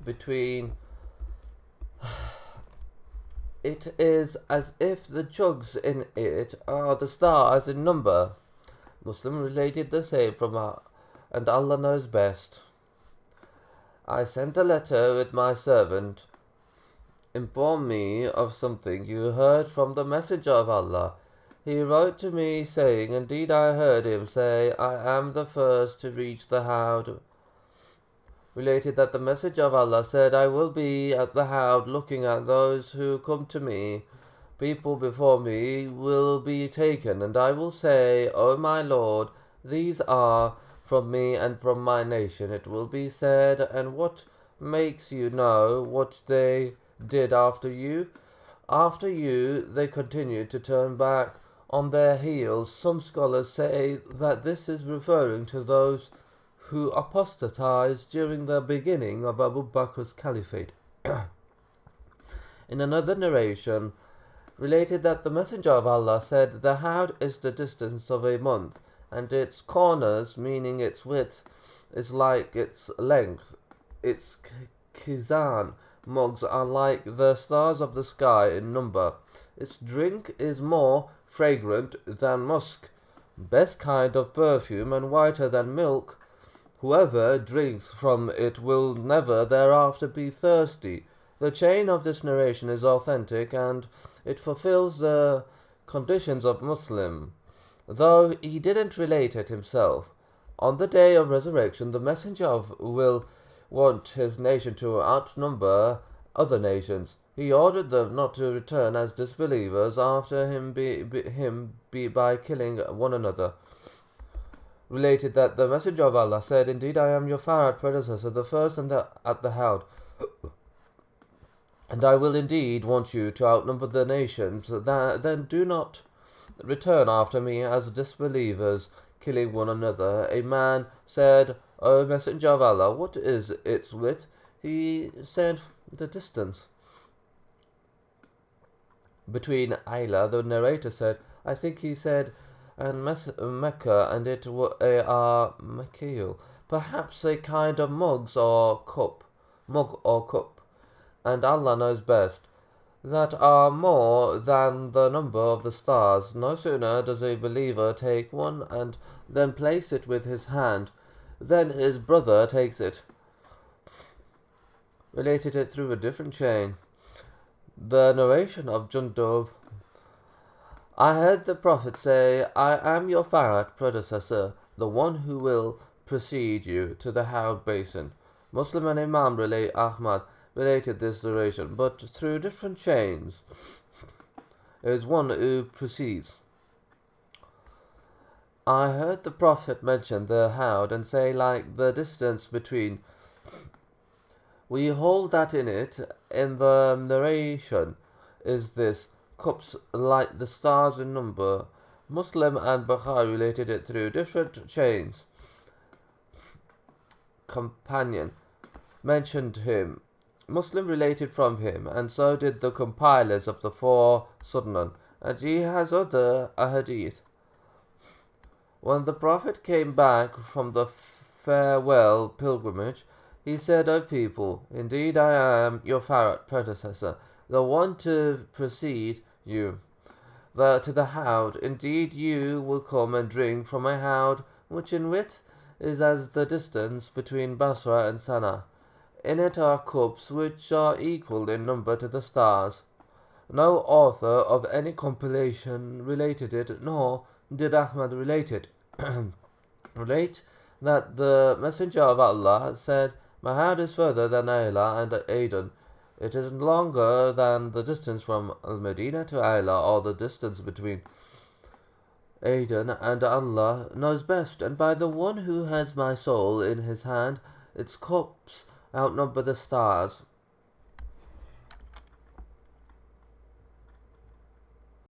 between. It is as if the jugs in it are the stars in number. Muslim related the same from and Allah knows best. I sent a letter with my servant. Inform me of something you heard from the Messenger of Allah. He wrote to me saying, indeed I heard him say, I am the first to reach the Howd. Related that the Messenger of Allah said, I will be at the Howd looking at those who come to me. People before me will be taken, and I will say, O my Lord, these are from me and from my nation. It will be said, and what makes you know what they did after you? After you, they continued to turn back on their heels. Some scholars say that this is referring to those who apostatized during the beginning of Abu Bakr's caliphate. In another narration, related that the Messenger of Allah said, the Howd is the distance of a month, and its corners, meaning its width, is like its length. Its kizan mugs are like the stars of the sky in number. Its drink is more fragrant than musk, best kind of perfume, and whiter than milk. Whoever drinks from it will never thereafter be thirsty. The chain of this narration is authentic, and it fulfills the conditions of Muslim, though he didn't relate it himself. On the day of resurrection, the Messenger will want his nation to outnumber other nations. He ordered them not to return as disbelievers after him by killing one another. Related that the Messenger of Allah said, indeed I am your Farad predecessor, the first at the Howd, and I will indeed want you to outnumber the nations. Then do not return after me as disbelievers, killing one another. A man said, O Messenger of Allah, what is its width? He said, the distance between Ayla. The narrator said, I think he said, and Mecca, and it are Mekil, perhaps a kind of mug or cup, and Allah knows best, that are more than the number of the stars. No sooner does a believer take one and then place it with his hand, then his brother takes it. Related it through a different chain. The narration of Jundub. I heard the Prophet say, I am your Farad predecessor, the one who will precede you to the Howd basin. Muslim and Imam Ahmad related this narration, but through different chains. There is one who precedes. I heard the Prophet mention the Howd and say, like the distance between. We hold that in it, in the narration, is this. Cups like the stars in number. Muslim and Bukhari related it through different chains. Companion mentioned him. Muslim related from him, and so did the compilers of the four Sunan, and he has other Ahadeeth. When the Prophet came back from the farewell pilgrimage, he said, O people, indeed I am your Farad predecessor, the one to precede you to the Howd. Indeed you will come and drink from a Howd which in width is as the distance between Basra and Sana. In it are cups which are equal in number to the stars. No author of any compilation related it, nor did Ahmad relate it. Relate that the Messenger of Allah said, my Howd is further than Ayla and Aden. It is longer than the distance from Al-Medina to Ayla, or the distance between Aden, and Allah knows best. And by the one who has my soul in his hand, its cups outnumber the stars.